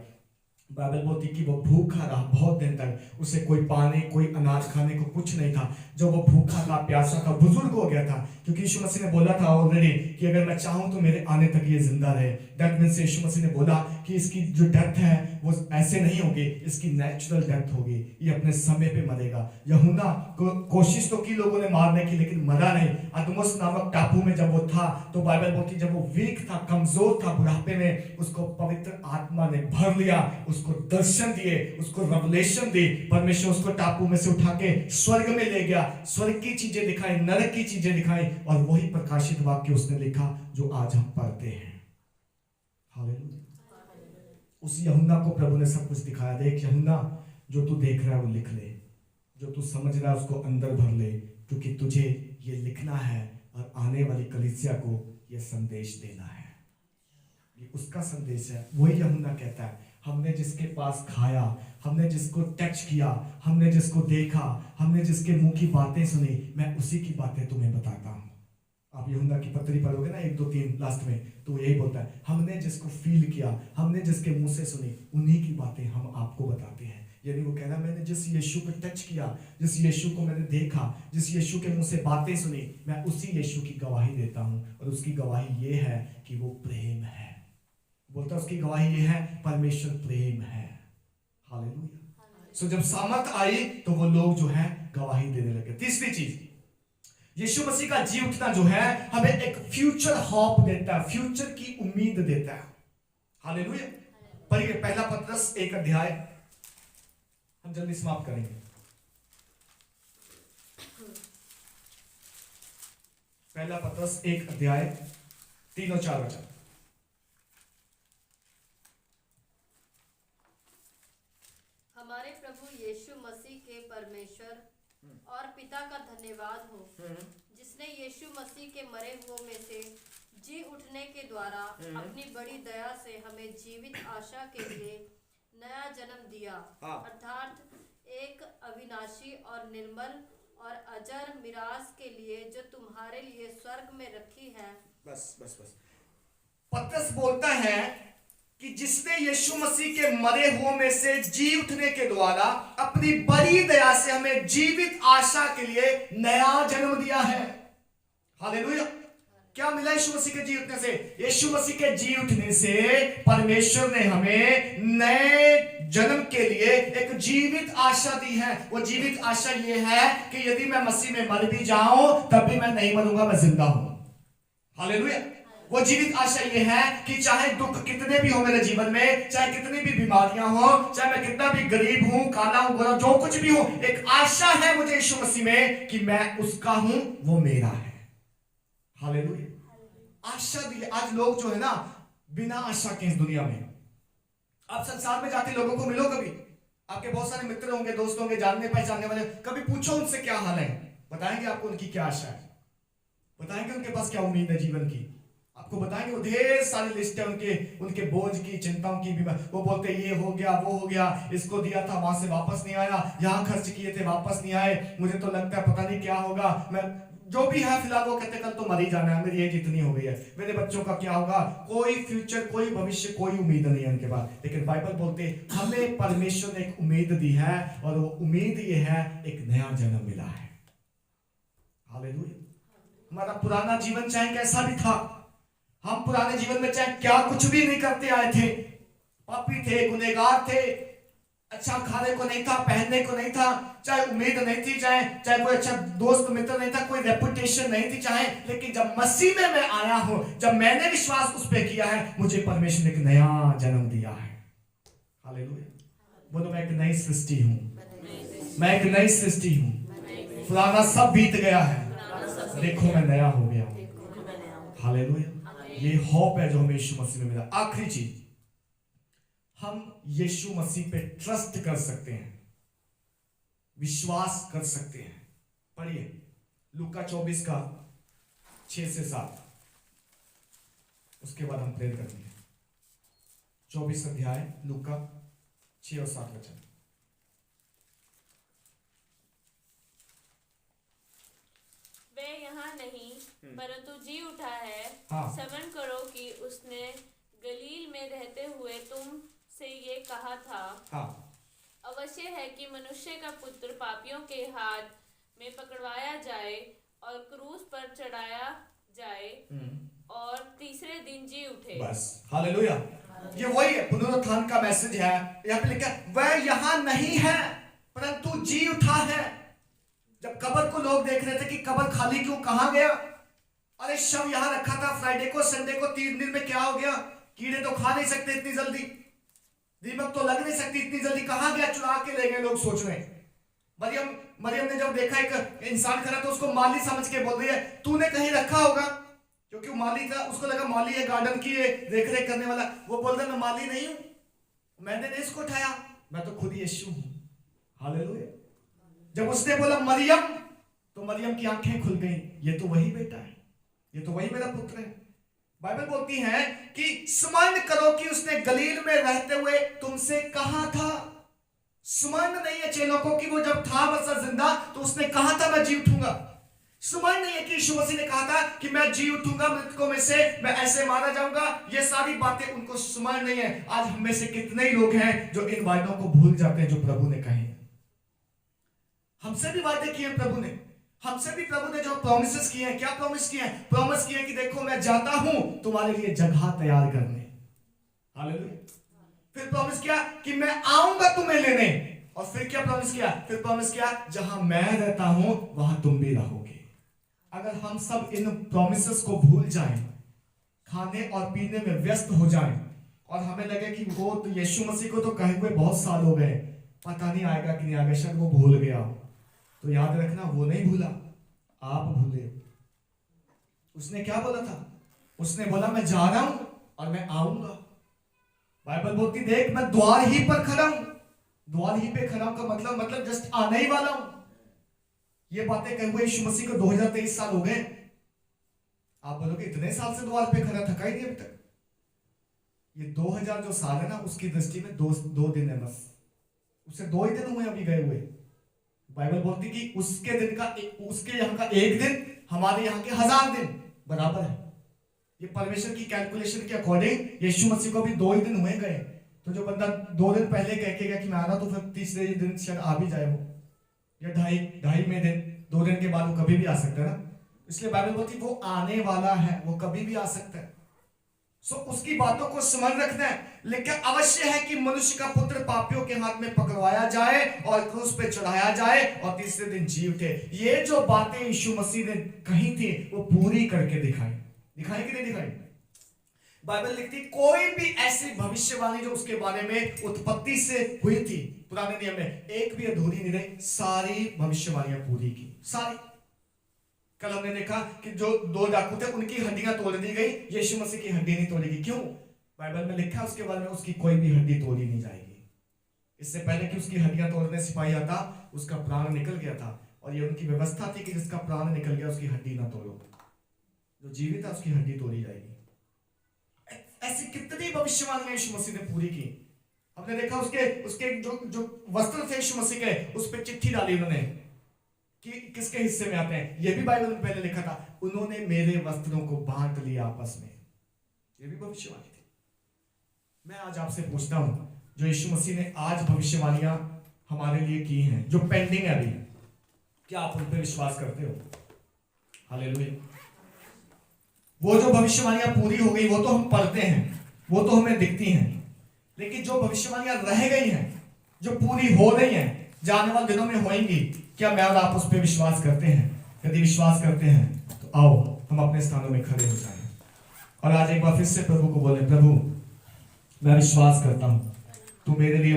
बाइबल बोलती कि वो भूखा रहा बहुत दिन तक, उसे कोई पानी, कोई अनाज खाने को कुछ नहीं था। जब वो भूखा था, प्यासा था, बुजुर्ग हो गया था, क्योंकि यीशु मसीह ने बोला था ऑलरेडी कि अगर मैं चाहूं तो मेरे आने तक ये जिंदा रहे। दैट मींस यीशु मसीह ने बोला कि इसकी जो डेथ है वो ऐसे नहीं होगी, इसकी नेचुरल डेथ होगी, ये अपने समय पे मरेगा। यूहन्ना को कोशिश तो की लोगों ने मारने की, लेकिन मरा नहीं। अदमोस नामक टापू में जब वो था तो बाइबल बोलती जब वो वीक था, कमजोर था, बुढ़ापे में, उसको पवित्र आत्मा ने भर लिया, उसको दर्शन दिए, उसको रेवलेशन दी। परमेश्वर उसको टापू में से उठा के स्वर्ग में ले गया, स्वर्ग की चीजें दिखाई, नरक की चीजें दिखाई, और वही प्रकाशित वाक्य उसने लिखा जो आज हम पढ़ते हैं। हालेलुया। उस यूहन्ना को प्रभु ने सब कुछ दिखाया। देख यूहन्ना, जो तू देख रहा है वो लिख ले, जो तू समझ रहा है उसको अंदर भर ले, क्योंकि तुझे ये लिखना है और आने वाली कलीसिया को ये संदेश देना है। ये उसका संदेश है। वही यूहन्ना कहता है, हमने जिसके पास खाया, हमने जिसको टच किया, हमने जिसको देखा, हमने जिसके मुंह की बातें सुनी, मैं उसी की बातें तुम्हें बताता हूं। आप यूहन्ना की पत्री पढ़ोगे ना 1, 2, 3 लास्ट में, तो यही बोलता है, हमने जिसको फील किया, हमने जिसके मुंह से सुनी, उन्हीं की बातें हम आपको बताते हैं। यानी वो कहना, मैंने जिस यीशु को टच किया, जिस यीशु को मैंने देखा, जिस यीशु के मुंह से बातें सुनी, मैं उसी यीशु की गवाही देता हूं। और उसकी गवाही ये है कि वो प्रेम है। बोलता उसकी गवाही ये है, परमेश्वर प्रेम है। हालेलुया। सो जब सामर्थ आई तो वो लोग जो है गवाही देने लगे। तीसरी चीज, यीशु मसीह का जी उठना जो है हमें एक फ्यूचर होप देता है, फ्यूचर की उम्मीद देता है। हालेलुया। पढ़िए पहला पत्रस 1 अध्याय, हम जल्दी समाप्त करेंगे। पहला पत्रस 1 अध्याय 3 और 4 वचन। हमारे प्रभु यीशु मसीह के परमेश्वर और पिता का धन्यवाद हो, जिसने यीशु मसीह के मरे हुओं में से जी उठने के द्वारा अपनी बड़ी दया से हमें जीवित आशा के लिए नया जन्म दिया, अर्थात एक अविनाशी और निर्मल और अजर मिरास के लिए जो तुम्हारे लिए स्वर्ग में रखी है। बस पत्रस बोलता है कि जिसने यीशु मसीह के मरे हुओं में से जी उठने के द्वारा अपनी बड़ी दया से हमें जीवित आशा के लिए नया जन्म दिया है। हालेलुया। क्या मिला यीशु मसीह के जी उठने से? यीशु मसीह के जी उठने से परमेश्वर ने हमें नए जन्म के लिए एक जीवित आशा दी है। वो जीवित आशा ये है कि यदि मैं मसीह में मर भी जाऊं तब भी मैं नहीं मरूंगा, मैं जिंदा हूं। हालेलुया। वो जीवित आशा ये है कि चाहे दुख कितने भी हो मेरे जीवन में, चाहे कितनी भी बीमारियां हो, चाहे मैं कितना भी गरीब हूं, काला हूं, गोरा, जो कुछ भी हो, एक आशा है मुझे यीशु मसीह में कि मैं उसका हूं, वो मेरा है। हालेलुया। आशा दी। आज लोग जो है ना बिना आशा के इस दुनिया में, आप संसार में जाके लोगों को मिलो, कभी आपके बहुत सारे मित्र होंगे, दोस्त होंगे, जानने पहचानने वाले, कभी पूछो उनसे क्या हाल है, बताएंगे आपको उनकी क्या आशा है, बताएंगे उनके पास क्या उम्मीद है जीवन की, आपको बताएंगे। वो ढेर सारी लिस्ट है उनके बोझ की, चिंताओं की भी। वो बोलते ये हो गया, वो हो गया, इसको दिया था वहां से वापस नहीं आया, यहाँ खर्च किए थे वापस नहीं आए, मुझे तो लगता है पता नहीं क्या होगा, मैं जो भी है फिलहाल वो कहते कल तो मर ही जाना है, मेरी एज इतनी हो गई है, मेरे बच्चों का क्या होगा, कोई फ्यूचर, कोई भविष्य, कोई उम्मीद नहीं है उनके पास। लेकिन बाइबल बोलते हमें परमेश्वर ने एक उम्मीद दी है, और वो उम्मीद ये है एक नया जन्म मिला है। हालेलुया। हमारा पुराना जीवन चाहे कैसा भी था, हम पुराने जीवन में चाहे क्या कुछ भी नहीं करते आए थे, पापी थे, गुनहगार थे, अच्छा खाने को नहीं था, पहनने को नहीं था, चाहे उम्मीद नहीं थी, चाहे कोई अच्छा दोस्त मित्र नहीं था, कोई रेपुटेशन नहीं थी, चाहे, लेकिन जब मसीह में मैं आया हूं, जब मैंने विश्वास उस पे किया है, मुझे परमेश्वर ने एक नया जन्म दिया है। हालेलुया। बोलो मैं एक नई सृष्टि हूं, मैं एक नई सृष्टि हूं, पुराना सब बीत गया है, देखो मैं नया हो गया हूं। हालेलुया। ये होप है जो हमें यीशु मसीह में मिला। आखिरी चीज, हम यीशु मसीह पे ट्रस्ट कर सकते हैं, विश्वास कर सकते हैं। पढ़िए लूका 24 का 6 से 7, उसके बाद हम प्रेयर करेंगे। 24 अध्याय लूका 6 और 7 वचन। वे यहाँ नहीं परंतु जी उठा है। हाँ। स्मरण करो कि उसने गलील में रहते हुए तुम से ये कहा था, हाँ। अवश्य है कि मनुष्य का पुत्र पापियों के हाथ में पकड़वाया जाए और क्रूस पर चढ़ाया जाए और तीसरे दिन जी उठे। बस हालेलुया। ये वही है, पुनरुत्थान का मैसेज है। यहाँ पे लिखा है वह यहाँ नहीं है परंतु जी उठा है। जब कब्र को लोग देख रहे थे कि कब्र खाली क्यों, कहां गया, अरे शव यहां रखा था फ्राइडे को, संडे को, 3 दिन में क्या हो गया, कीड़े तो खा नहीं सकते इतनी जल्दी, दीमक तो लग नहीं सकती इतनी जल्दी, कहां गया, चुरा के ले गए लोग। सोच रहे मरियम ने जब देखा एक इंसान खड़ा तो उसको माली समझ के बोल रही है तूने कहीं रखा होगा, क्योंकि वो माली था, उसको लगा माली है गार्डन की देख रेख करने वाला। वो बोल रहा मैं माली नहीं हूं, मैंने नहीं इसको उठाया, मैं तो खुद यीशु हूं। हालेलुया। जब उसने बोला मरियम, तो मरियम की आंखें खुल गई, ये तो वही बेटा है, ये तो वही मेरा पुत्र है। बाइबल बोलती है कि स्मरण करो कि उसने गलील में रहते हुए तुमसे कहा था। स्मरण नहीं है चेलों को कि वो जब था बसा जिंदा तो उसने कहा था मैं जी उठूंगा। स्मरण नहीं है कि यीशु मसीह ने कहा था कि मैं जी उठूंगा मृतकों में से, मैं ऐसे मारा जाऊंगा। ये सारी बातें उनको स्मरण नहीं है। आज हम में से कितने ही लोग हैं जो इन वायदों को भूल जाते हैं जो प्रभु ने कहे। हमसे भी वायदे किए प्रभु ने, हमसे भी प्रभु ने जो प्रॉमिसेस किए हैं, क्या प्रॉमिस किए हैं? प्रॉमिस किए कि देखो मैं जाता हूं तुम्हारे लिए जगह तैयार करने। हालेलुया। फिर प्रॉमिस किया कि मैं आऊंगा तुम्हें लेने, और फिर क्या प्रॉमिस किया? फिर प्रॉमिस किया जहां मैं रहता हूं वहां तुम भी रहोगे। अगर हम सब इन प्रॉमिसेस को भूल जाएं, खाने और पीने में व्यस्त हो जाएं, और हमें लगे कि वो तो यीशु मसीह को तो कहे हुए बहुत साल हो गए, पता नहीं आएगा कि नहीं आएगा, शायद वो भूल गया, तो याद रखना वो नहीं भूला, आप भूले। उसने क्या बोला था? उसने बोला मैं जा रहा हूं और मैं आऊंगा। बाइबल बोलती देख मैं द्वार ही पर खड़ा हूं। द्वार ही पे खड़ा हूं का मतलब जस्ट आने ही वाला हूं। ये बातें कहे हुए यीशु मसीह को 2023 साल हो गए। आप बोलोगे इतने साल से द्वार पे खड़ा, थका ही नहीं अभी तक। ये 2000 जो साल है ना, उसकी दृष्टि में दो दिन है बस, उससे 2 ही दिन हुए अभी गए हुए। बाइबल बोलती कि उसके दिन का, उसके यहाँ का 1 दिन हमारे यहाँ के 1000 दिन बराबर है। ये परमेश्वर की कैलकुलेशन के अकॉर्डिंग यीशु मसीह को भी 2 ही दिन हुए गए। तो जो बंदा 2 दिन पहले कह के गया कि मैं आ रहा, तो फिर तीसरे दिन शायद आ भी जाए वो, या ढाई में दिन, 2 दिन के बाद वो कभी भी आ सकता है ना। इसलिए बाइबल बोलती वो आने वाला है, वो कभी भी आ सकता है। सो उसकी बातों को स्मरण रखना है। लेकिन अवश्य है कि मनुष्य का पुत्र पापियों के हाथ में पकड़वाया जाए और क्रूस पे चढ़ाया जाए और तीसरे दिन जी उठे। ये जो बातें यीशु मसीह ने कही थी वो पूरी करके दिखाई कि नहीं दिखाई? बाइबल लिखती कोई भी ऐसी भविष्यवाणी जो उसके बारे में उत्पत्ति से हुई थी पुराने नियम में, एक भी अधूरी नहीं रही, सारी भविष्यवाणियां पूरी की, सारी। कल हमने देखा कि जो 2 डाकू थे उनकी हड्डियां तोड़ दी गई, यीशु मसीह की हड्डी नहीं तोड़ी गई। क्यों? बाइबल में लिखा है उसके बारे में उसकी कोई भी हड्डी तोड़ी नहीं जाएगी। इससे पहले कि उसकी हड्डियां तोड़ने सिपाही आता, उसका प्राण निकल गया था, और ये उनकी व्यवस्था थी कि जिसका प्राण निकल गया उसकी हड्डी ना तोड़ो, जो जीवित है उसकी हड्डी तोड़ी जाएगी। ऐसी कितनी भविष्यवाणियां यीशु मसीह ने पूरी की। हमने देखा उसके जो वस्त्र थे यीशु मसीह के, उस पर चिट्ठी डाली उन्होंने कि किसके हिस्से में आते हैं। ये भी बाइबल में पहले लिखा था, उन्होंने मेरे वस्त्रों को बांट लिया आपस में। ये भी भविष्यवाणी थी। मैं आज आपसे पूछता हूं, जो यीशु मसीह ने आज भविष्यवाणियां हमारे लिए की हैं, जो पेंडिंग है अभी, क्या आप उन पर विश्वास करते हो? हालेलुया। वो जो भविष्यवाणियां पूरी हो गई वो तो हम पढ़ते हैं, वो तो हमें दिखती हैं, लेकिन जो भविष्यवाणियां रह गई हैं, जो पूरी हो रही हैं, जाने वाले दिनों में होंगी, क्या मैं और आप उस पर विश्वास करते हैं? यदि विश्वास करते हैं तो आओ हम अपने स्थानों में खड़े हो जाएं और आज एक बार फिर से प्रभु को बोले, प्रभु मैं विश्वास करता हूं तू मेरे लिए